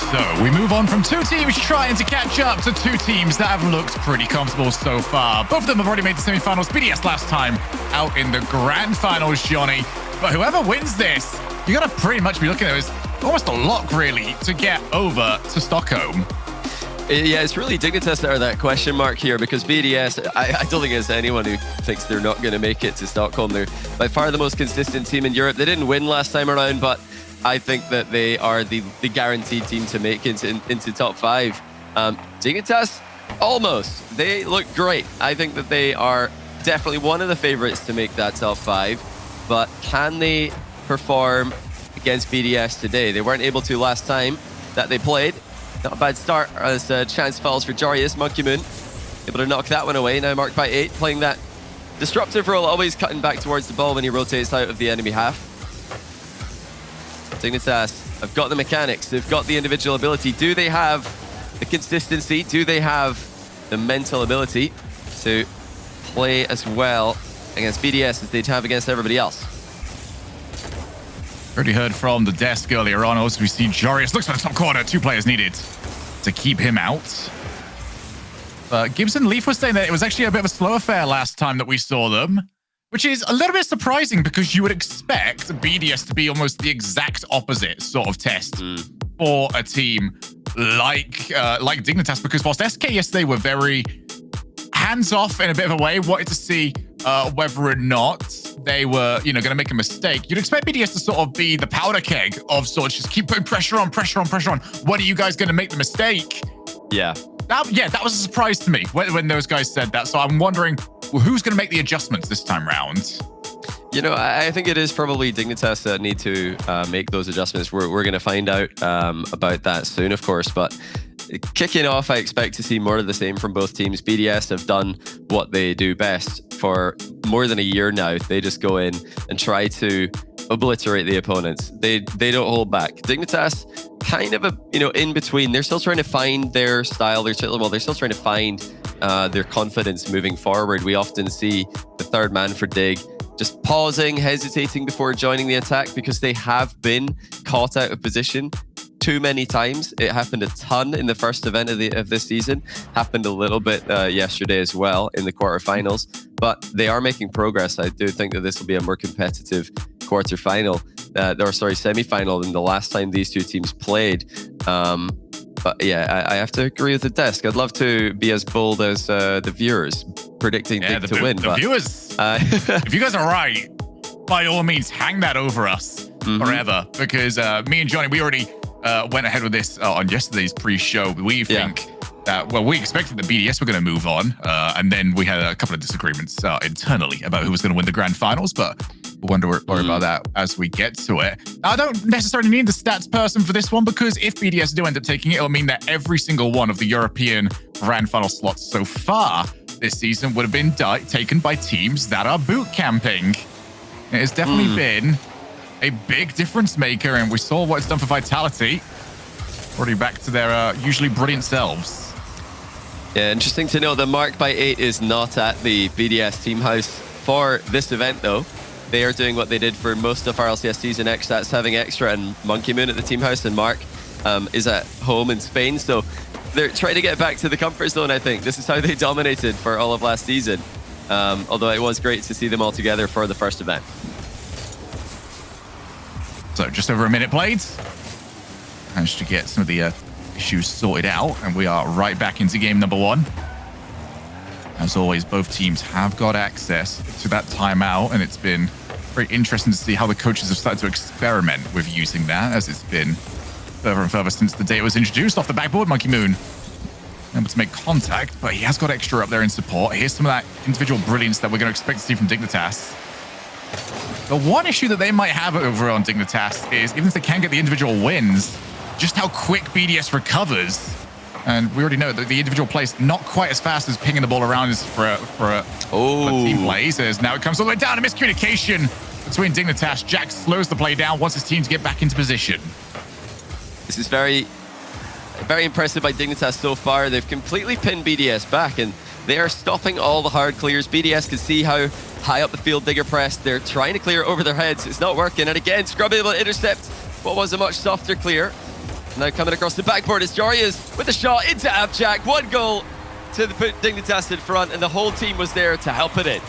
So we move on from two teams trying to catch up to two teams that have looked pretty comfortable so far. Both of them have already made the semifinals. BDS last time out in the grand finals, Johnny. But whoever wins this, you're going to pretty much be looking at it as almost a lock, really, to get over to Stockholm. Yeah, it's really Dignitas that are that question mark here, because BDS, I don't think there's anyone who thinks they're not going to make it to Stockholm. They're by far the most consistent team in Europe. They didn't win last time around, but I think that they are the guaranteed team to make into top 5. Dignitas, almost. They look great. I think that they are definitely one of the favorites to make that top 5. But can they perform against BDS today? They weren't able to last time that they played. Not a bad start as chance falls for Jarius. Monkey Moon able to knock that one away. Now marked by 8, playing that disruptive role, always cutting back towards the ball when he rotates out of the enemy half. Dignitas have got the mechanics, they've got the individual ability. Do they have the consistency? Do they have the mental ability to play as well against BDS as they'd have against everybody else? Already heard from the desk earlier on. Also, we see Jarius looks for the top corner. 2 players needed to keep him out. Gibson Leaf was saying that it was actually a bit of a slow affair last time that we saw them, which is a little bit surprising because you would expect BDS to be almost the exact opposite sort of test for a team like Dignitas, because whilst SK yesterday were very hands-off in a bit of a way, wanted to see whether or not they were, going to make a mistake. You'd expect BDS to sort of be the powder keg of sorts, just keep putting pressure on. When are you guys going to make the mistake? Yeah. That was a surprise to me when those guys said that. So I'm wondering, well, who's going to make the adjustments this time round? I think it is probably Dignitas that need to make those adjustments. We're going to find out about that soon, of course. But kicking off, I expect to see more of the same from both teams. BDS have done what they do best for more than a year now. They just go in and try to obliterate the opponents. They don't hold back. Dignitas, kind of in between. They're still trying to find their style. They're still trying to find their confidence moving forward. We often see the third man for Dig just pausing, hesitating before joining the attack because they have been caught out of position too many times. It happened a ton in the first event of this season. Happened a little bit yesterday as well in the quarterfinals. But they are making progress. I do think that this will be a more competitive semifinal than the last time these two teams played. But yeah, I have to agree with the desk. I'd love to be as bold as the viewers predicting Dig to win. The viewers, if you guys are right, by all means, hang that over us forever. Because me and Johnny, we already went ahead with this on yesterday's pre-show. We think that, we expected that BDS were going to move on. And then we had a couple of disagreements internally about who was going to win the grand finals. But we'll worry about that as we get to it. I don't necessarily need the stats person for this one, because if BDS do end up taking it, it'll mean that every single one of the European grand final slots so far this season would have been taken by teams that are boot camping. It has definitely been a big difference maker, and we saw what it's done for Vitality. Already back to their usually brilliant selves. Yeah, interesting to note that Mark by 8 is not at the BDS team house for this event, though. They are doing what they did for most of RLCS Season X. That's having Extra and Monkey Moon at the team house, and Mark is at home in Spain. So they're trying to get back to the comfort zone, I think. This is how they dominated for all of last season. Although it was great to see them all together for the first event. So just over a minute played. Managed to get some of the issues sorted out, and we are right back into game number 1. As always, both teams have got access to that timeout, and it's been very interesting to see how the coaches have started to experiment with using that, as it's been further and further since the day it was introduced. Off the backboard, Monkey Moon able to make contact, but he has got Extra up there in support. Here's some of that individual brilliance that we're going to expect to see from Dignitas. The one issue that they might have over on Dignitas is, even if they can get the individual wins, just how quick BDS recovers. And we already know that the individual plays not quite as fast as pinging the ball around is for team plays. As now it comes all the way down, a miscommunication between Dignitas. Jack slows the play down, wants his team to get back into position. This is very, very impressive by Dignitas so far. They've completely pinned BDS back, and they are stopping all the hard clears. BDS can see how high up the field Digger pressed. They're trying to clear it over their heads. It's not working. And again, Scrub able to intercept what was a much softer clear. Now coming across the backboard is Jorius with a shot into Abjack. 1 goal to put Dignitas in front, and the whole team was there to help it in.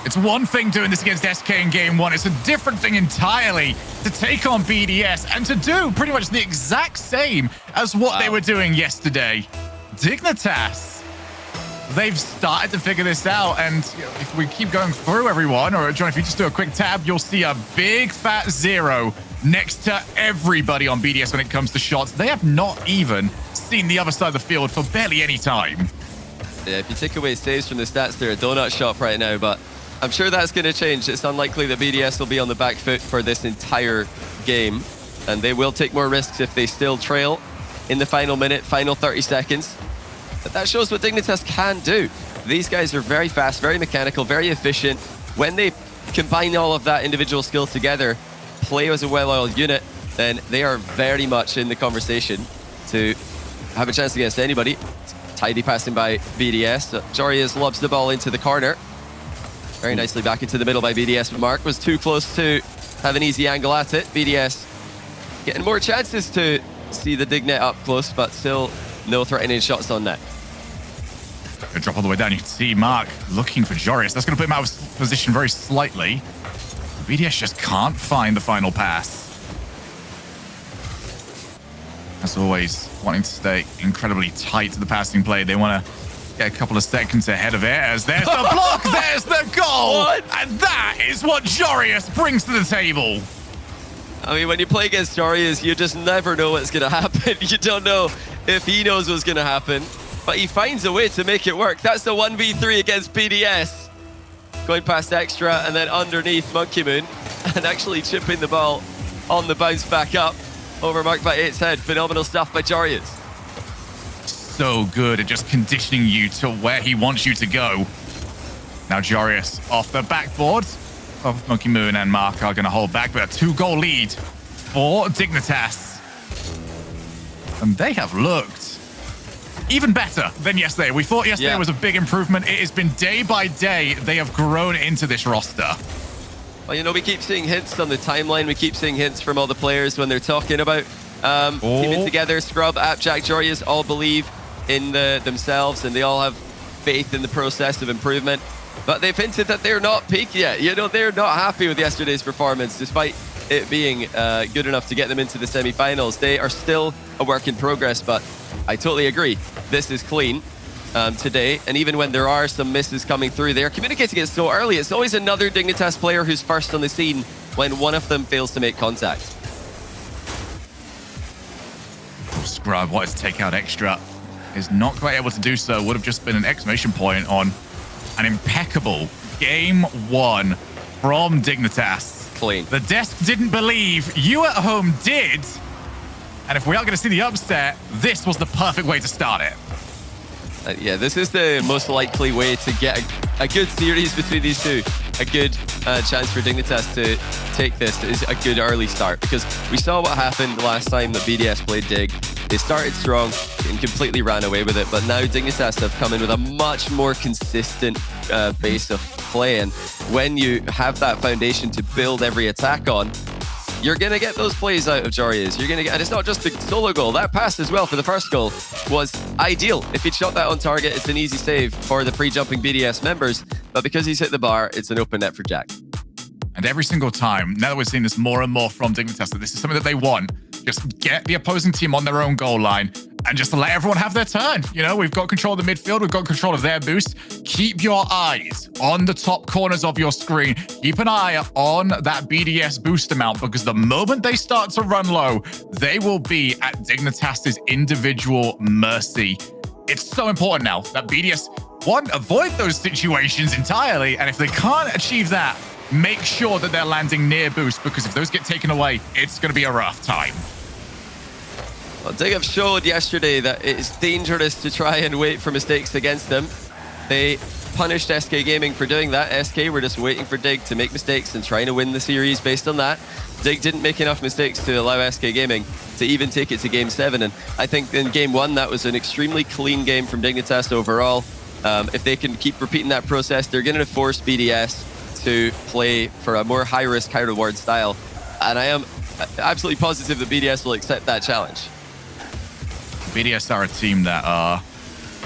It's one thing doing this against SK in game 1. It's a different thing entirely to take on BDS and to do pretty much the exact same as what they were doing yesterday. Dignitas, they've started to figure this out, and if we keep going through everyone, or John, if you just do a quick tab, you'll see a big fat 0 next to everybody on BDS when it comes to shots. They have not even seen the other side of the field for barely any time. Yeah, if you take away saves from the stats, they're a donut shop right now, but I'm sure that's going to change. It's unlikely that BDS will be on the back foot for this entire game, and they will take more risks if they still trail in the final minute, final 30 seconds. But that shows what Dignitas can do. These guys are very fast, very mechanical, very efficient. When they combine all of that individual skills together, play as a well-oiled unit, then they are very much in the conversation to have a chance against anybody. Tidy passing by BDS. Jorius lobs the ball into the corner. Very nicely back into the middle by BDS, but Mark was too close to have an easy angle at it. BDS getting more chances to see the Dignet up close, but still no threatening shots on net. Drop all the way down. You can see Mark looking for Jorius. That's going to put him out of position very slightly. BDS just can't find the final pass. As always, wanting to stay incredibly tight to the passing play. They want to get a couple of seconds ahead of it, as there's the block, there's the goal! What? And that is what Jorius brings to the table. I mean, when you play against Jorius, you just never know what's going to happen. You don't know if he knows what's going to happen, but he finds a way to make it work. That's the 1v3 against BDS. Going past Extra and then underneath Monkey Moon and actually chipping the ball on the bounce back up over Mark by 8's head. Phenomenal stuff by Jorius. So good at just conditioning you to where he wants you to go. Now Jorius off the backboard of Monkey Moon, and Mark are going to hold back, but a 2-goal lead for Dignitas. And they have looked even better than yesterday. We thought yesterday was a big improvement. It has been day by day they have grown into this roster. Well, you know, we keep seeing hints on the timeline. We keep seeing hints from all the players when they're talking about teaming together. Scrub, Appjack, Jorius all believe in themselves, and they all have faith in the process of improvement. But they've hinted that they're not peaked yet. You know, they're not happy with yesterday's performance, despite it being good enough to get them into the semi-finals. They are still a work in progress, but I totally agree. This is clean today, and even when there are some misses coming through, they are communicating it so early. It's always another Dignitas player who's first on the scene when one of them fails to make contact. Scrub wanted to take out Extra. Is not quite able to do so. Would have just been an exclamation point on an impeccable game 1 from Dignitas. Clean. The desk didn't believe, you at home did. And if we are going to see the upset, this was the perfect way to start it. Yeah, this is the most likely way to get a good series between these two. A good chance for Dignitas to take this is a good early start, because we saw what happened the last time that BDS played Dig. They started strong and completely ran away with it, but now Dignitas have come in with a much more consistent base of play, and when you have that foundation to build every attack on, you're going to get those plays out of Jorius. You're going to get, and it's not just the solo goal. That pass as well for the first goal was ideal. If he'd shot that on target, it's an easy save for the pre-jumping BDS members, but because he's hit the bar, it's an open net for Jack. And every single time, now that we're seeing this more and more from Dignitas, that this is something that they want, just get the opposing team on their own goal line and just let everyone have their turn. You know, we've got control of the midfield, we've got control of their boost. Keep your eyes on the top corners of your screen. Keep an eye on that BDS boost amount, because the moment they start to run low, they will be at Dignitas's individual mercy. It's so important now that BDS, one, avoid those situations entirely, and if they can't achieve that, make sure that they're landing near boost, because if those get taken away, it's going to be a rough time. Well, Dig have showed yesterday that it is dangerous to try and wait for mistakes against them. They punished SK Gaming for doing that. SK were just waiting for Dig to make mistakes and trying to win the series based on that. Dig didn't make enough mistakes to allow SK Gaming to even take it to Game 7. And I think in Game 1, that was an extremely clean game from Dignitas overall. If they can keep repeating that process, they're going to force BDS to play for a more high-risk, high-reward style. And I am absolutely positive that BDS will accept that challenge. BDS are a team that are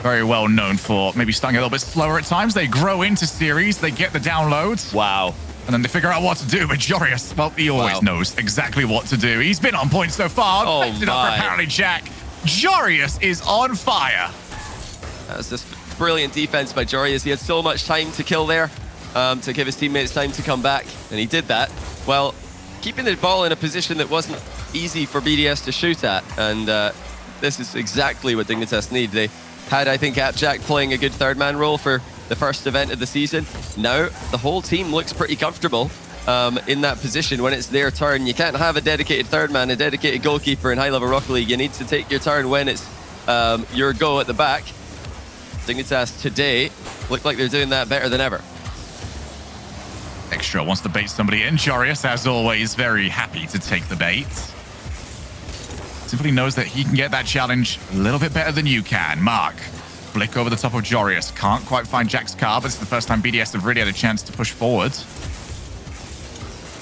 very well known for maybe starting a little bit slower at times. They grow into series, they get the downloads. Wow. And then they figure out what to do. But Jorius, well, he always knows exactly what to do. He's been on point so far. Oh, It up for apparently Jack. Jorius is on fire. That was just brilliant defense by Jorius. He had so much time to kill there, to give his teammates time to come back. And he did that. Well, keeping the ball in a position that wasn't easy for BDS to shoot at. And this is exactly what Dignitas need. They had, I think, AppJack playing a good third man role for the first event of the season. Now, the whole team looks pretty comfortable in that position when it's their turn. You can't have a dedicated third man, a dedicated goalkeeper in high-level Rocket League. You need to take your turn when it's your go at the back. Dignitas today look like they're doing that better than ever. Extra wants to bait somebody in. Jorius, as always, very happy to take the bait. Simply knows that he can get that challenge a little bit better than you can. Mark. Flick over the top of Jorius. Can't quite find Jack's car, but it's the first time BDS have really had a chance to push forward.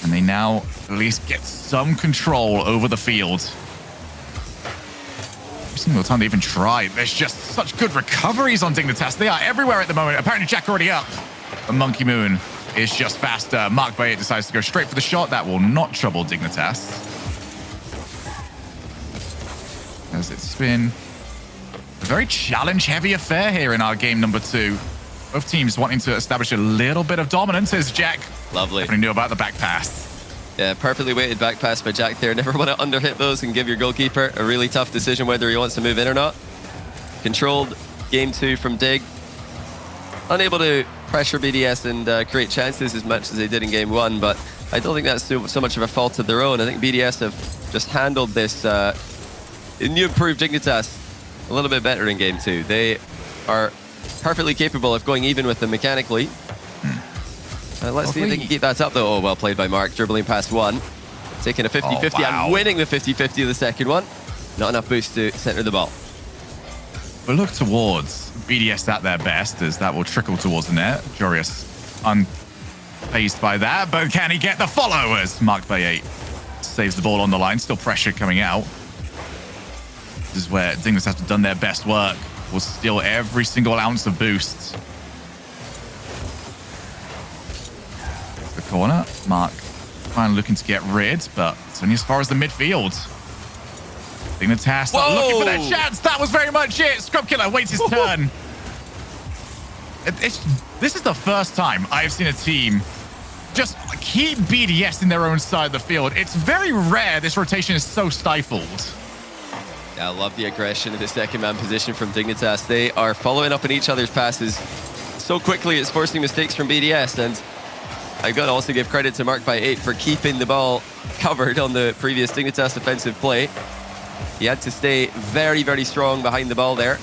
And they now at least get some control over the field. Every single time they even try, there's just such good recoveries on Dignitas. They are everywhere at the moment. Apparently Jack already up. But Monkey Moon is just faster. Mark Bayet decides to go straight for the shot. That will not trouble Dignitas. As it's been a very challenge-heavy affair here in our game number 2. Both teams wanting to establish a little bit of dominance as Jack Lovely. definitely knew about the back pass. Yeah, perfectly weighted back pass by Jack there. Never want to underhit those and give your goalkeeper a really tough decision whether he wants to move in or not. Controlled game 2 from Dig. Unable to pressure BDS and create chances as much as they did in game 1, but I don't think that's so much of a fault of their own. I think BDS have just handled this new improved Dignitas a little bit better in game 2. They are perfectly capable of going even with them mechanically. Let's see if they can keep that up though. Oh, well played by Mark, dribbling past one. Taking a 50-50 and winning the 50-50 of the second one. Not enough boost to center the ball. We'll look towards BDS at their best as that will trickle towards the net. Jorius unfazed by that, but can he get the followers? Mark Bayet saves the ball on the line, still pressure coming out. This is where Dignitas have done their best work. Will steal every single ounce of boost. The corner. Mark finally looking to get rid, but it's only as far as the midfield. Dignitas looking for their chance. That was very much it. Scrub Killer waits his turn. This is the first time I've seen a team just keep BDS in their own side of the field. It's very rare this rotation is so stifled. Yeah, I love the aggression in the second man position from Dignitas. They are following up on each other's passes so quickly, it's forcing mistakes from BDS. And I got to also give credit to Mark Bayet for keeping the ball covered on the previous Dignitas offensive play. He had to stay very, very strong behind the ball there.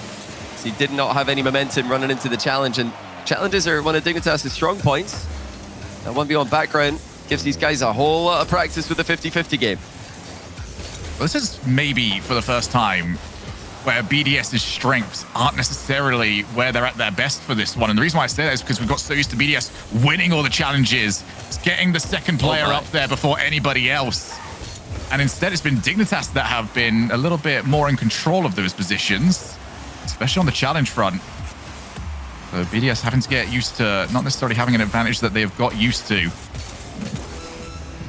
So he did not have any momentum running into the challenge. And challenges are one of Dignitas' strong points. That 1v1 background gives these guys a whole lot of practice with the 50-50 game. This is maybe for the first time where BDS's strengths aren't necessarily where they're at their best for this one. And the reason why I say that is because we've got so used to BDS winning all the challenges. It's getting the second player up there before anybody else. And instead, it's been Dignitas that have been a little bit more in control of those positions, especially on the challenge front. So BDS having to get used to not necessarily having an advantage that they've got used to.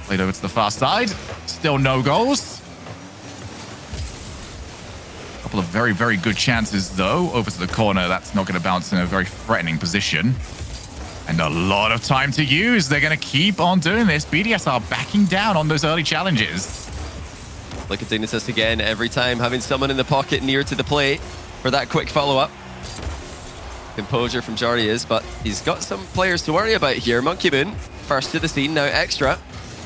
Played over to the far side. Still no goals. Couple of very, very good chances, though. Over to the corner. That's not going to bounce in a very threatening position. And a lot of time to use. They're going to keep on doing this. BDS are backing down on those early challenges. Look at Dignitas again. Every time having someone in the pocket near to the play for that quick follow-up. Composure from Jorius, but he's got some players to worry about here. Monkey Moon, first to the scene, now extra.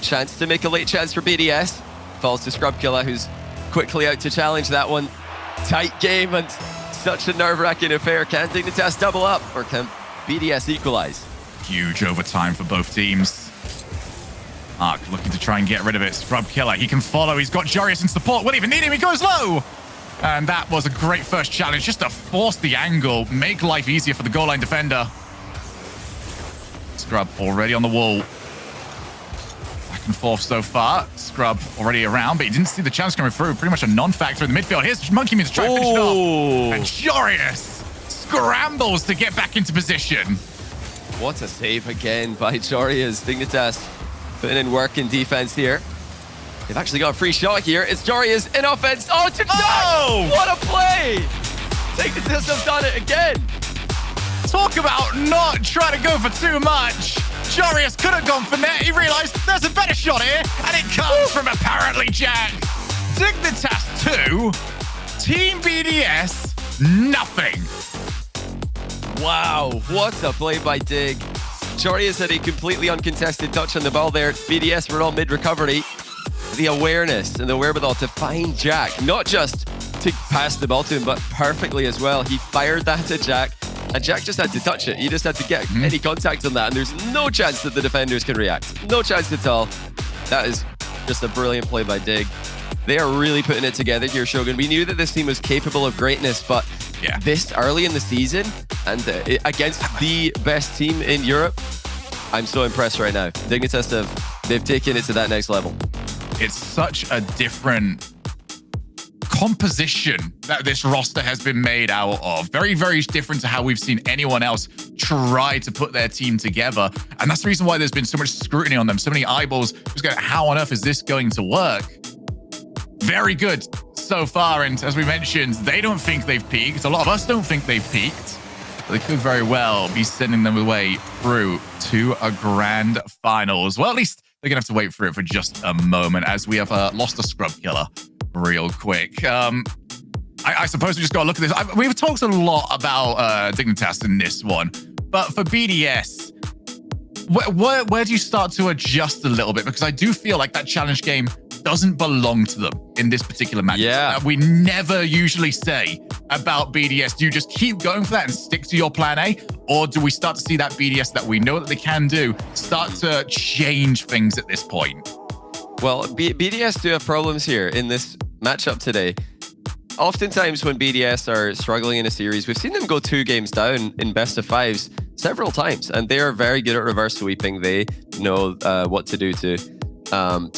Chance to make a late chance for BDS. Falls to Scrub Killer, who's quickly out to challenge that one. Tight game and such a nerve-wracking affair. Can Dignitas double up or can BDS equalize? Huge overtime for both teams. Mark looking to try and get rid of it. Scrub Killer, he can follow. He's got Jorius in support. Won't even need him. He goes low. And that was a great first challenge just to force the angle, make life easier for the goal line defender. Scrub already on the wall. Back and forth so far. Scrub already around, but he didn't see the chance coming through. Pretty much a non-factor in the midfield. Here's Monkey Means to try and finish it off. And Jorius scrambles to get back into position. What a save again by Jorius. Dignitas putting in work in defense here. They've actually got a free shot here. It's Jorius in offense. Oh, to Jack! What a play! Dignitas have done it again. Talk about not trying to go for too much. Jorius could have gone for net. He realized there's a better shot here, and it comes from apparently Jack. Dignitas 2, Team BDS, nothing. Wow, what a play by Dig. Jorius had a completely uncontested touch on the ball there. BDS were all mid-recovery. The awareness and the wherewithal to find Jack, not just to pass the ball to him, but perfectly as well. He fired that at Jack, and Jack just had to touch it. He just had to get any contact on that, and there's no chance that the defenders can react. No chance at all. That is just a brilliant play by Dig. They are really putting it together here, Shogun. We knew that this team was capable of greatness, but this early in the season and against the best team in Europe, I'm so impressed right now. Dignitas they've taken it to that next level. It's such a different composition that this roster has been made out of. Very, very different to how we've seen anyone else try to put their team together. And that's the reason why there's been so much scrutiny on them. So many eyeballs just going, how on earth is this going to work? Very good so far. And as we mentioned, they don't think they've peaked. A lot of us don't think they've peaked. But they could very well be sending them away through to a grand finals. Well, at least they're going to have to wait for it for just a moment as we have lost a scrub killer real quick. I suppose we just got to look at this. We've talked a lot about Dignitas in this one, but for BDS, where do you start to adjust a little bit? Because I do feel like that challenge game doesn't belong to them in this particular match. Yeah. We never usually say about BDS. Do you just keep going for that and stick to your plan A? Or do we start to see that BDS that we know that they can do start to change things at this point? Well, BDS do have problems here in this matchup today. Oftentimes when BDS are struggling in a series, we've seen them go 2 games down in best of 5s several times, and they are very good at reverse sweeping. They know what to do to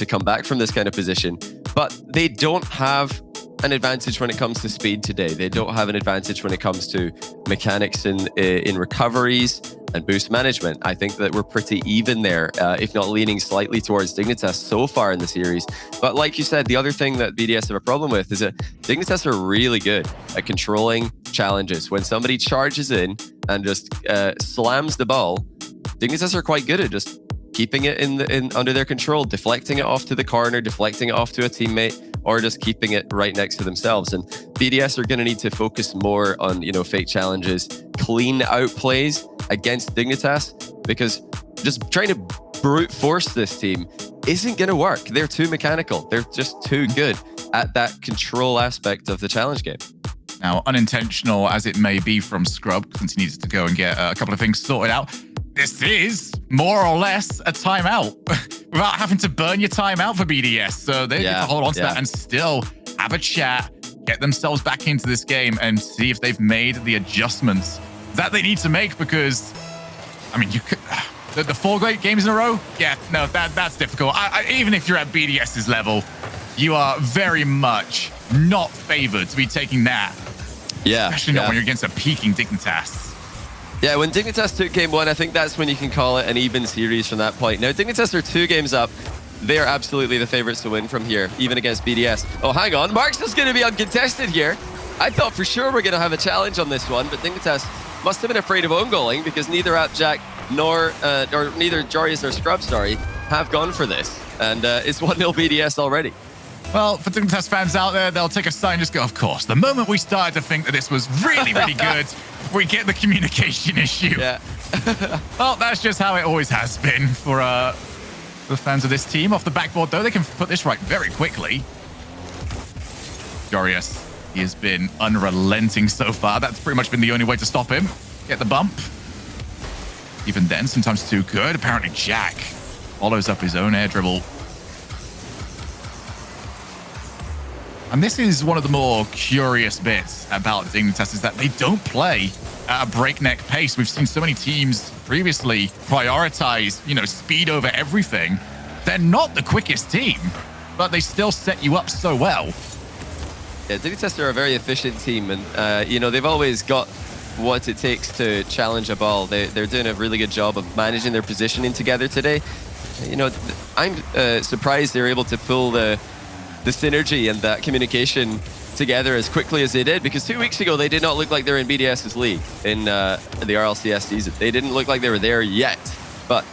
come back from this kind of position, but they don't have an advantage when it comes to speed today. They don't have an advantage when it comes to mechanics in recoveries and boost management. I think that we're pretty even there, if not leaning slightly towards Dignitas so far in the series. But like you said, the other thing that BDS have a problem with is that Dignitas are really good at controlling challenges. When somebody charges in and just slams the ball, Dignitas are quite good at just keeping it in under their control, deflecting it off to the corner, deflecting it off to a teammate, or just keeping it right next to themselves. And BDS are going to need to focus more on, fake challenges, clean out plays against Dignitas, because just trying to brute force this team isn't going to work. They're too mechanical. They're just too good at that control aspect of the challenge game. Now, unintentional as it may be from Scrub, since he needs to go and get a couple of things sorted out, this is more or less a timeout without having to burn your timeout for BDS. So they get to hold on to that and still have a chat, get themselves back into this game and see if they've made the adjustments that they need to make, because, I mean, you could... The 4 great games in a row? Yeah, no, that's difficult. Even if you're at BDS's level, you are very much not favored to be taking that. Yeah. Especially not when you're against a peaking Dignitas. Yeah, when Dignitas took game 1, I think that's when you can call it an even series from that point. Now, Dignitas are 2 games up. They are absolutely the favorites to win from here, even against BDS. Oh, hang on. Mark's just going to be uncontested here. I thought for sure we're going to have a challenge on this one, but Dignitas must have been afraid of own goaling, because neither Appjack nor neither Jorius or Scrub, have gone for this. And it's 1-0 BDS already. Well, for Dignitas fans out there, they'll take a sign and just go, of course. The moment we started to think that this was really, really good, we get the communication issue. Yeah. Well, that's just how it always has been for the fans of this team. Off the backboard, though, they can put this right very quickly. Jorius, he has been unrelenting so far. That's pretty much been the only way to stop him. Get the bump. Even then, sometimes too good. Apparently, Jack follows up his own air dribble. And this is one of the more curious bits about Dignitas, is that they don't play at a breakneck pace. We've seen so many teams previously prioritize, speed over everything. They're not the quickest team, but they still set you up so well. Yeah, Dignitas are a very efficient team, and you know, they've always got what it takes to challenge a ball. They're doing a really good job of managing their positioning together today. You know, I'm surprised they're able to pull the synergy and that communication together as quickly as they did, because 2 weeks ago they did not look like they were in BDS's league in the RLCS season. They didn't look like they were there yet. But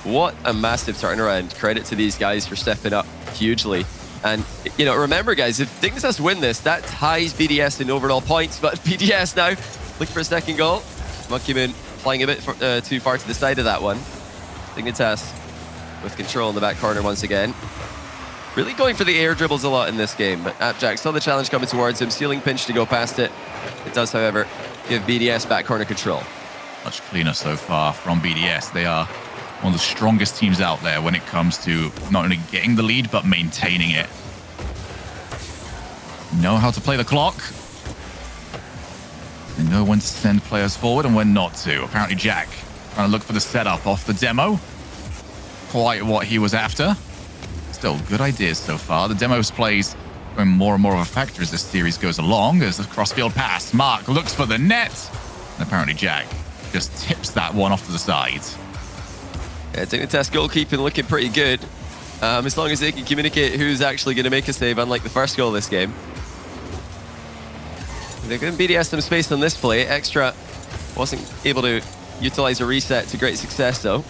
what a massive turnaround. Credit to these guys for stepping up hugely. And, you know, remember, guys, if Dignitas win this, that ties BDS in overall points. But BDS now looking for a second goal. Monkeyman flying a bit too far to the side of that one. Dignitas with control in the back corner once again. Really going for the air dribbles a lot in this game. But Appjack saw the challenge coming towards him. Ceiling pinch to go past it. It does, however, give BDS back corner control. Much cleaner so far from BDS. They are one of the strongest teams out there when it comes to not only getting the lead, but maintaining it. Know how to play the clock. They know when to send players forward and when not to. Apparently Jack trying to look for the setup off the demo. Quite what he was after. Still good ideas so far. The demo's plays going more and more of a factor as this series goes along. As the cross-field pass, Mark looks for the net. And apparently Jack just tips that one off to the side. Yeah, Dignitas goalkeeping looking pretty good. As long as they can communicate who's actually going to make a save, unlike the first goal this game. They're giving BDS some space on this play. Extra wasn't able to utilize a reset to great success, though.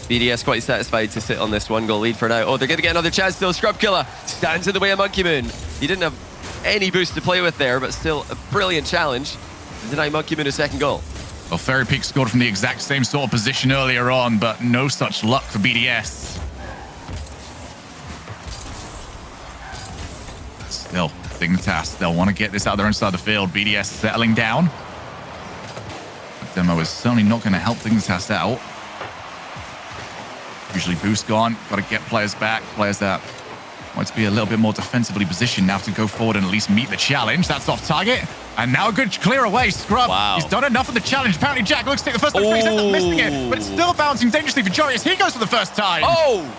BDS quite satisfied to sit on this 1-goal lead for now. Oh, they're going to get another chance still. Scrub Killer stands in the way of Monkey Moon. He didn't have any boost to play with there, but still a brilliant challenge to deny Monkey Moon a second goal. Well, Fairy Peak scored from the exact same sort of position earlier on, but no such luck for BDS. Still, Dignitas, they'll want to get this out there inside the field. BDS settling down. The demo is certainly not going to help Dignitas out. Usually boost gone, got to get players back, players that want to be a little bit more defensively positioned now to go forward and at least meet the challenge. That's off target. And now a good clear away. Scrub, wow. He's done enough of the challenge. Apparently Jack looks to take the first one. He's ended up missing it, but it's still bouncing dangerously for Joris. He goes for the first time.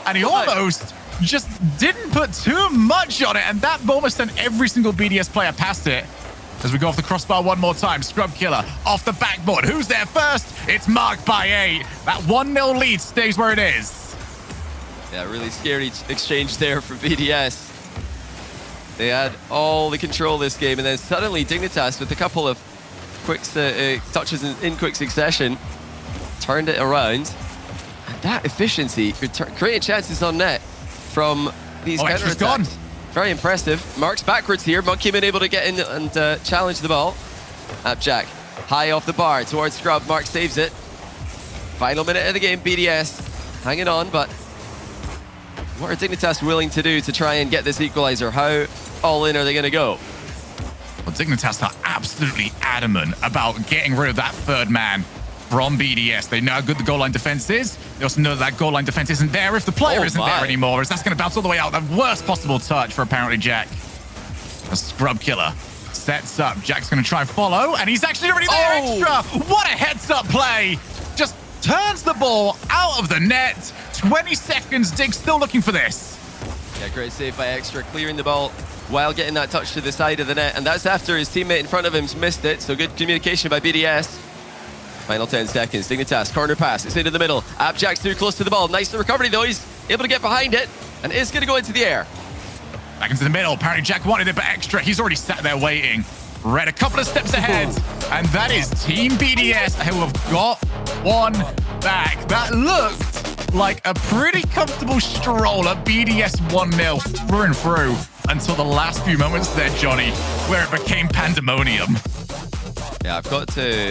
And he almost just didn't put too much on it. And that almost sent every single BDS player past it. As we go off the crossbar one more time, Scrub Killer off the backboard. Who's there first? It's Mark by 8. That 1-0 lead stays where it is. Yeah, really scary exchange there for BDS. They had all the control this game, and then suddenly Dignitas, with a couple of quick touches in quick succession, turned it around. And that efficiency, creating chances on net from these counter-attacks. Very impressive. Mark's backwards here. Monkeyman able to get in and challenge the ball. Appjack high off the bar towards Scrub. Mark saves it. Final minute of the game. BDS hanging on, but what are Dignitas willing to do to try and get this equalizer? How all in are they going to go? Well, Dignitas are absolutely adamant about getting rid of that third man from BDS. They know how good the goal line defense is. They also know that goal line defense isn't there if the player isn't there anymore, as that's going to bounce all the way out. The worst possible touch for apparently Jack. A Scrub Killer sets up. Jack's going to try and follow, and he's actually already there. Extra. What a heads-up play. Just turns the ball out of the net. 20 seconds. Dig still looking for this. Yeah, great save by Extra, clearing the ball while getting that touch to the side of the net. And that's after his teammate in front of him's missed it. So good communication by BDS. Final 10 seconds. Dignitas, corner pass. It's into the middle. Appjack's too close to the ball. Nice recovery, though. He's able to get behind it and is going to go into the air. Back into the middle. Apparently Jack wanted it, but Extra, he's already sat there waiting. Read a couple of steps ahead. And that is Team BDS who have got one back. That looked like a pretty comfortable stroll at BDS 1-0 through and through until the last few moments there, Johnny, where it became pandemonium. Yeah, I've got to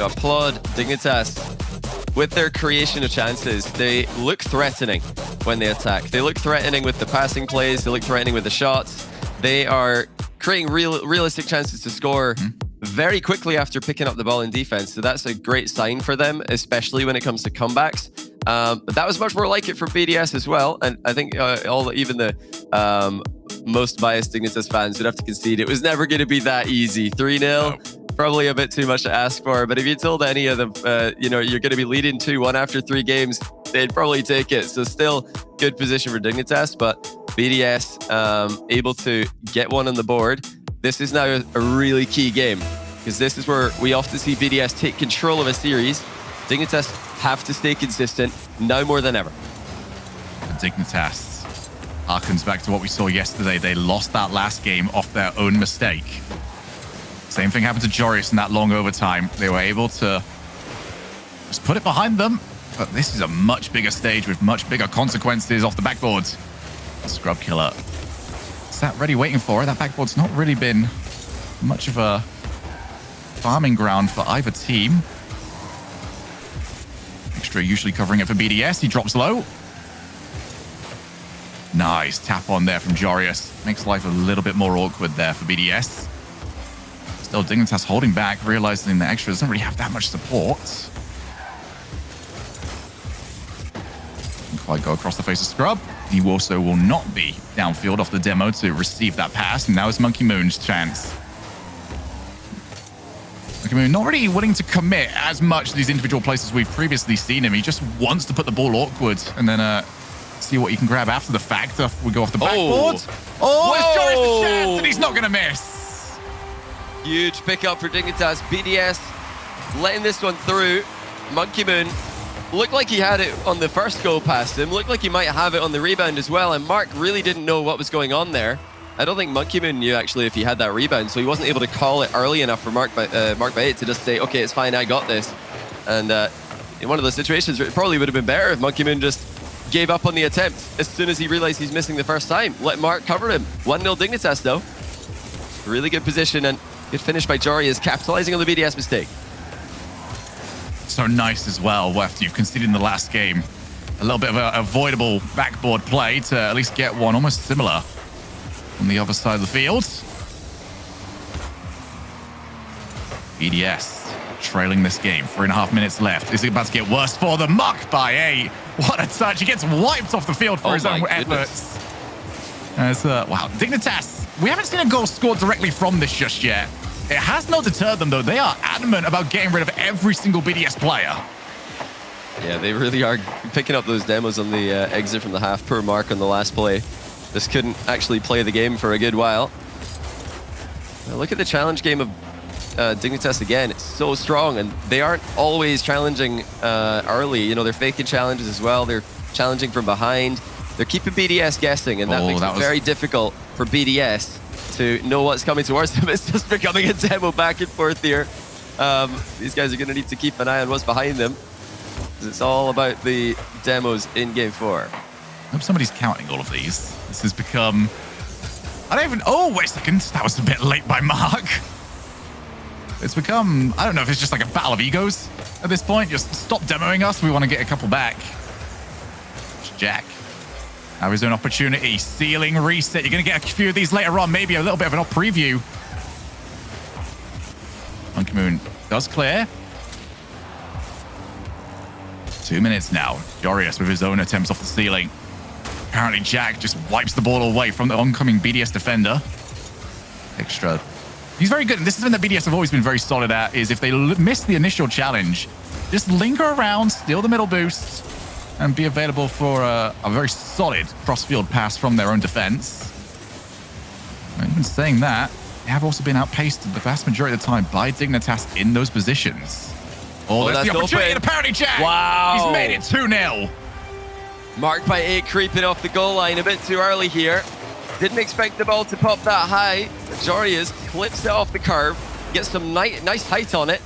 applaud Dignitas with their creation of chances. They look threatening when they attack. They look threatening with the passing plays. They look threatening with the shots. They are creating realistic chances to score very quickly after picking up the ball in defense. So that's a great sign for them, especially when it comes to comebacks. But that was much more like it for BDS as well. And I think even the most biased Dignitas fans would have to concede it was never going to be that easy. 3-0, probably a bit too much to ask for. But if you told any of them, you're going to be leading 2-1 after 3 games, they'd probably take it. So still good position for Dignitas, but BDS able to get one on the board. This is now a really key game, because this is where we often see BDS take control of a series. Dignitas have to stay consistent now more than ever. Dignitas harkens back to what we saw yesterday. They lost that last game off their own mistake. Same thing happened to Joris in that long overtime. They were able to just put it behind them, but this is a much bigger stage with much bigger consequences off the backboard. Scrub Killer sat ready waiting for it. That backboard's not really been much of a farming ground for either team. Extra usually covering it for BDS. He drops low. Nice tap on there from Jorius. Makes life a little bit more awkward there for BDS. Still, Dignitas holding back, realizing that Extra doesn't really have that much support. Didn't quite go across the face of Scrub. He also will not be downfield off the demo to receive that pass. And now it's Monkey Moon's chance. Monkey Moon not really willing to commit as much to these individual places we've previously seen him. He just wants to put the ball awkward and then see what he can grab after the fact. We go off the backboard. Oh, it's Joris' chance, and he's not going to miss. Huge pickup for Dignitas. BDS letting this one through. Monkey Moon looked like he had it on the first go past him. Looked like he might have it on the rebound as well. And Mark really didn't know what was going on there. I don't think Monkey Moon knew actually if he had that rebound, so he wasn't able to call it early enough for Mark by 8 to just say, okay, it's fine, I got this. And in one of those situations, it probably would have been better if Monkey Moon just gave up on the attempt as soon as he realized he's missing the first time. Let Mark cover him. 1-0 Dignitas though. Really good position and good finish by Jory is capitalizing on the BDS mistake. So nice as well, after you've conceded in the last game. A little bit of an avoidable backboard play to at least get one almost similar on the other side of the field. BDS trailing this game. 3.5 minutes left. Is it about to get worse for them? Muck by 8. What a touch. He gets wiped off the field for his own efforts. Wow. Dignitas, we haven't seen a goal scored directly from this just yet. It has not deterred them, though. They are adamant about getting rid of every single BDS player. Yeah, they really are picking up those demos on the exit from the half per Mark on the last play. Just couldn't actually play the game for a good while. Now look at the challenge game of Dignitas again. It's so strong, and they aren't always challenging early. You know, they're faking challenges as well. They're challenging from behind. They're keeping BDS guessing, and that makes it very difficult for BDS to know what's coming towards them. It's just becoming a demo back and forth here. These guys are going to need to keep an eye on what's behind them. It's all about the demos in Game 4. I hope somebody's counting all of these. This has become... I don't even... Oh, wait a second. That was a bit late by Mark. It's become... I don't know if it's just like a battle of egos at this point. Just stop demoing us. We want to get a couple back. It's Jack. Now his own opportunity. Ceiling reset. You're going to get a few of these later on. Maybe a little bit of an up preview. Monkey Moon does clear. 2 minutes now. Jorius with his own attempts off the ceiling. Apparently Jack just wipes the ball away from the oncoming BDS defender. Extra. He's very good. And this is something that BDS have always been very solid at, is if they miss the initial challenge, just linger around, steal the middle boost, and be available for a very solid cross-field pass from their own defense. And even saying that, they have also been outpaced the vast majority of the time by Dignitas in those positions. Oh, that's the opportunity, and apparently Jack, he's made it 2-0. Marked by 8, creeping off the goal line a bit too early here. Didn't expect the ball to pop that high. Jorius clips it off the curve, gets some nice height on it,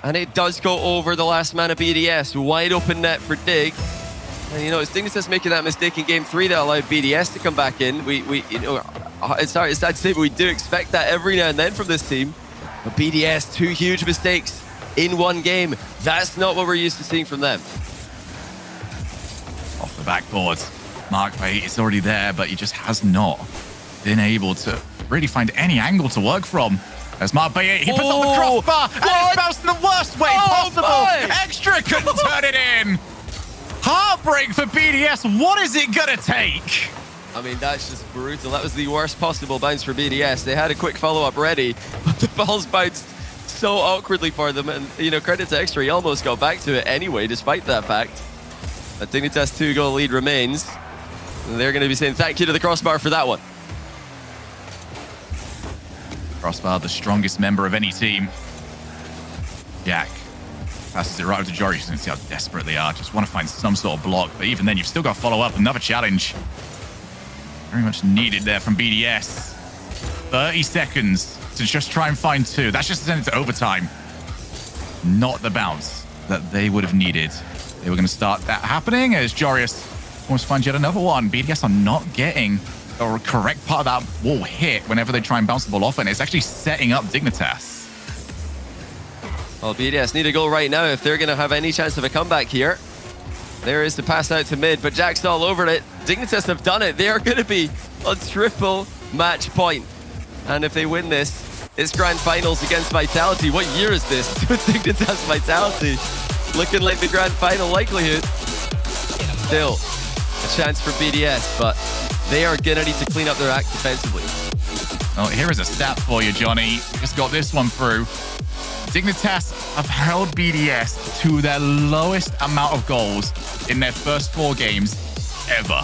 and it does go over the last man of BDS. Wide open net for Dig. And you know, it's Dignitas making that mistake in Game 3 that allowed BDS to come back in. You know, it's sad to say, but we do expect that every now and then from this team. But BDS, 2 huge mistakes in one game. That's not what we're used to seeing from them. Off the backboard. Mark Bate is already there, but he just has not been able to really find any angle to work from. There's Mark Bate. He puts on the crossbar, and it's bounced in the worst way possible. Extra couldn't turn it in. Heartbreak for BDS. What is it going to take? I mean, that's just brutal. That was the worst possible bounce for BDS. They had a quick follow-up ready, but the ball's bounced so awkwardly for them. And, you know, credit to Extra, he almost got back to it anyway, despite that fact. A Dignitas 2-goal lead remains. And they're going to be saying thank you to the Crossbar for that one. Crossbar, the strongest member of any team. Jack passes it right over to Jory. You can see how desperate they are. Just want to find some sort of block. But even then, you've still got to follow up. Another challenge. Very much needed there from BDS. 30 seconds to just try and find two. That's just to send it to overtime. Not the bounce that they would have needed. They were going to start that happening as Jorius almost finds yet another one. BDS are not getting the correct part of that wall hit whenever they try and bounce the ball off, and it's actually setting up Dignitas. Well, BDS need a goal right now if they're going to have any chance of a comeback here. There is the pass out to mid, but Jack's all over it. Dignitas have done it. They are going to be on triple match point. And if they win this, it's grand finals against Vitality. What year is this with Dignitas Vitality? Looking like the grand final likelihood. Still a chance for BDS, but they are going to need to clean up their act defensively. Oh, here is a stat for you, Johnny. Just got this one through. Dignitas have held BDS to their lowest amount of goals in their first 4 games ever.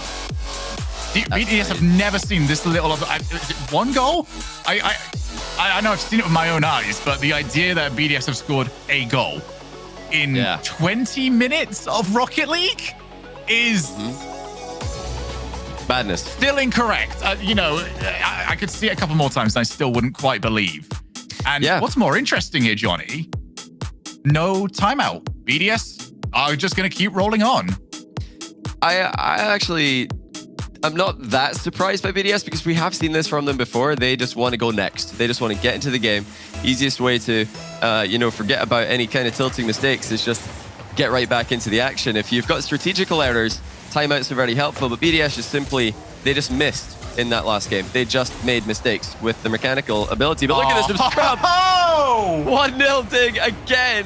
BDS have never seen this little of... Is it 1 goal? I know I've seen it with my own eyes, but the idea that BDS have scored a goal in 20 minutes of Rocket League is... madness. Still incorrect. I could see it a couple more times and I still wouldn't quite believe. And what's more interesting here, Johnny, no timeout. BDS are just going to keep rolling on. I'm not that surprised by BDS because we have seen this from them before. They just want to go next. They just want to get into the game. Easiest way to, forget about any kind of tilting mistakes is just get right back into the action. If you've got strategical errors, timeouts are very helpful, but BDS just they just missed in that last game. They just made mistakes with the mechanical ability. But look at this from Scrub. 1-0 Dig again.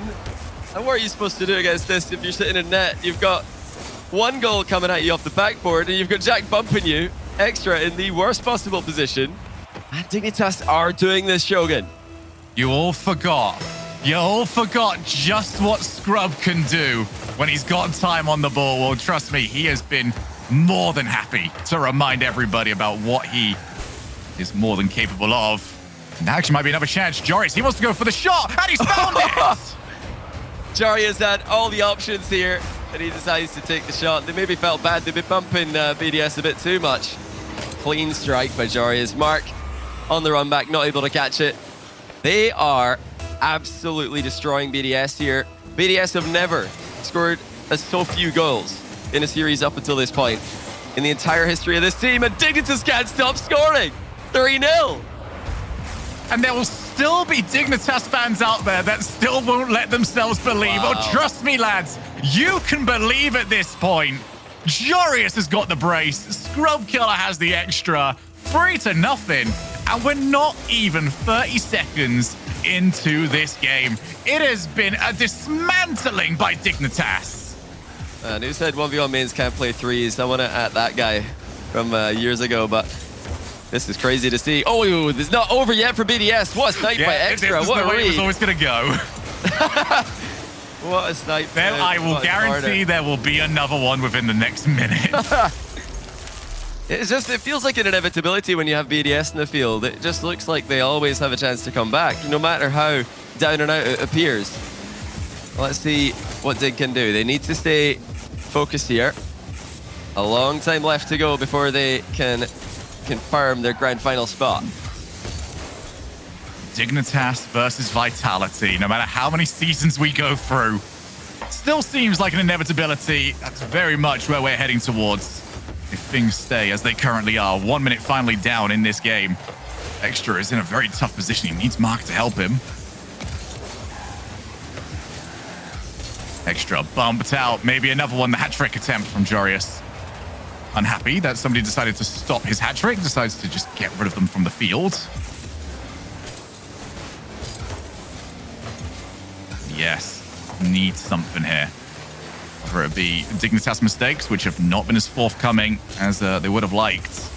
And what are you supposed to do against this if you're sitting in net? You've got 1 goal coming at you off the backboard, and you've got Jack bumping you extra in the worst possible position. And Dignitas are doing this, Shogun. You all forgot just what Scrub can do when he's got time on the ball. Well, trust me, he has been more than happy to remind everybody about what he is more than capable of. Now actually might be another chance. Joris, he wants to go for the shot, and he's found it! Jari has had all the options here, and he decides to take the shot. They maybe felt bad. They've been bumping BDS a bit too much. Clean strike by Jarius. Mark on the run back, not able to catch it. They are absolutely destroying BDS here. BDS have never scored so few goals in a series up until this point in the entire history of this team, and Dignitas can't stop scoring. 3-0. And there will still be Dignitas fans out there that still won't let themselves believe. Wow. Oh, trust me, lads, you can believe at this point. Jorius has got the brace. Scrub Killer has the extra. 3-0. And we're not even 30 seconds into this game. It has been a dismantling by Dignitas. And who said 1v1 mains can't play threes? I want to at that guy from years ago, but this is crazy to see. Oh, it's not over yet for BDS. What a snipe by Extra. What a read. It was always going to go. What a snipe. Then I will guarantee there will be another one within the next minute. It feels like an inevitability when you have BDS in the field. It just looks like they always have a chance to come back, no matter how down and out it appears. Let's see what Dig can do. They need to stay focused here. A long time left to go before they can confirm their grand final spot. Dignitas versus Vitality. No matter how many seasons we go through, still seems like an inevitability. That's very much where we're heading towards. If things stay as they currently are, 1 minute finally down in this game. Extra is in a very tough position. He needs Mark to help him. Extra bumped out. Maybe another one, the hat-trick attempt from Jorius. Unhappy that somebody decided to stop his hat-trick, decides to just get rid of them from the field. Yes, need something here. Whether it be Dignitas mistakes, which have not been as forthcoming as they would have liked,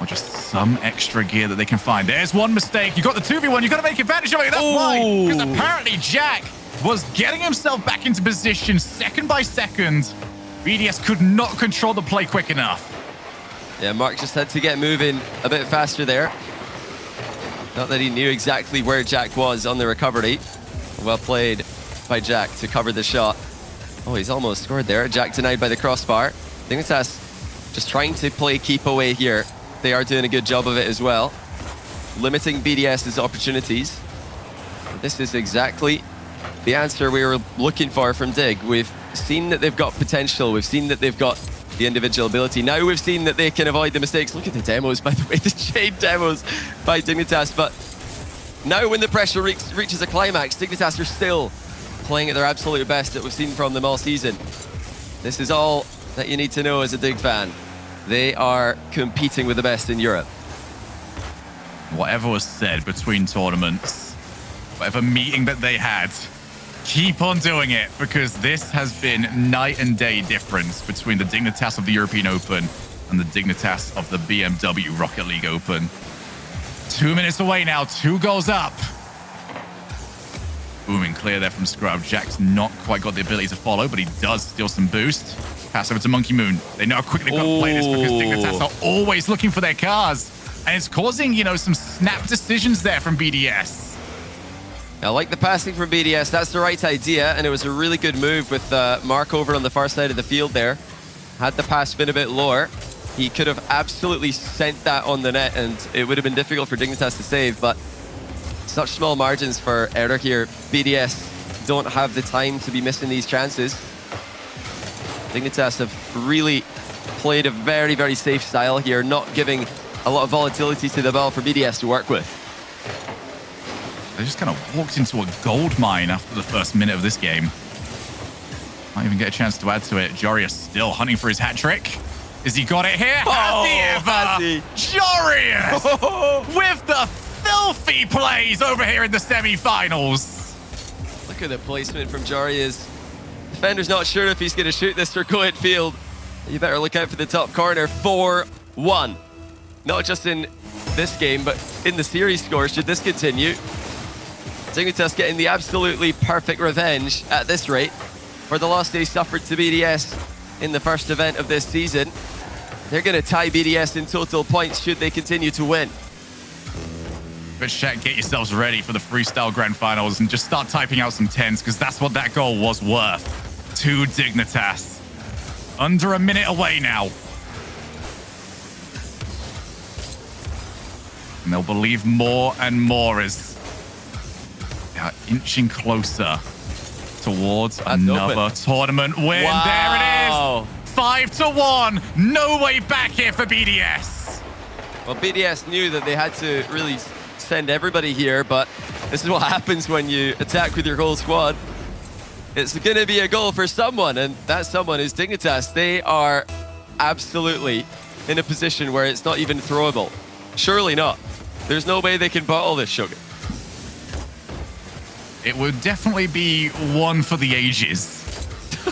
or just some extra gear that they can find. There's one mistake. You got the 2v1. You got to make advantage of it. That's why. Because apparently Jack was getting himself back into position second by second. BDS could not control the play quick enough. Yeah, Mark just had to get moving a bit faster there. Not that he knew exactly where Jack was on the recovery. Well played by Jack to cover the shot. Oh, he's almost scored there. Jack denied by the crossbar. Dignitas just trying to play keep away here. They are doing a good job of it as well, limiting BDS's opportunities. This is exactly the answer we were looking for from Dig. We've seen that they've got potential. We've seen that they've got the individual ability. Now we've seen that they can avoid the mistakes. Look at the demos, by the way, the chain demos by Dignitas. But now when the pressure reaches a climax, Dignitas are still playing at their absolute best that we've seen from them all season. This is all that you need to know as a Dig fan. They are competing with the best in Europe. Whatever was said between tournaments, whatever meeting that they had, keep on doing it, because this has been night and day difference between the Dignitas of the European Open and the Dignitas of the BMW Rocket League Open. 2 minutes away now, 2 goals up. Booming clear there from Scrub. Jack's not quite got the ability to follow, but he does steal some boost. Pass over to Monkey Moon. They know how quickly they've got to play this because Dignitas are always looking for their cars. And it's causing, you know, some snap decisions there from BDS. I like the passing from BDS. That's the right idea, and it was a really good move with Mark over on the far side of the field there. Had the pass been a bit lower, he could have absolutely sent that on the net, and it would have been difficult for Dignitas to save, but such small margins for error here. BDS don't have the time to be missing these chances. Dignitas have really played a very, very safe style here, not giving a lot of volatility to the ball for BDS to work with. They just kind of walked into a gold mine after the first minute of this game. Might even get a chance to add to it. Jorius still hunting for his hat trick. Has he got it here? Has he ever? Jorius with the filthy plays over here in the semifinals. Look at the placement from Jorius. Defender's not sure if he's going to shoot this or go at field. You better look out for the top corner. 4-1. Not just in this game, but in the series score, should this continue. Dignitas getting the absolutely perfect revenge at this rate for the loss they suffered to BDS in the first event of this season. They're going to tie BDS in total points should they continue to win. But chat, get yourselves ready for the freestyle grand finals and just start typing out some 10s, because that's what that goal was worth to Dignitas. Under a minute away now. And they'll believe more and more as they are inching closer towards another tournament win. Wow. There it is. 5-1. No way back here for BDS. Well, BDS knew that they had to really send everybody here, but this is what happens when you attack with your whole squad. It's going to be a goal for someone, and that someone is Dignitas. They are absolutely in a position where it's not even throwable. Surely not. There's no way they can bottle this sugar. It would definitely be one for the ages.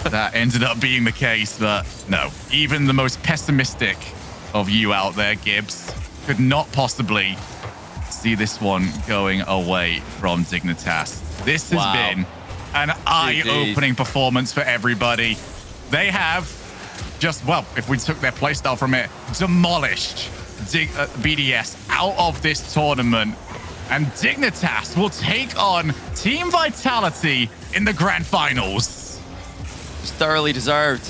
That ended up being the case, but no. Even the most pessimistic of you out there, Gibbs, could not possibly see this one going away from Dignitas. This has been an eye-opening performance for everybody. They have just, well, if we took their playstyle from it, demolished BDS out of this tournament. And Dignitas will take on Team Vitality in the grand finals. Just thoroughly deserved.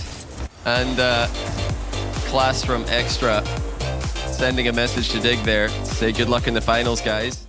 And class from Extra sending a message to Dig there to say good luck in the finals, guys.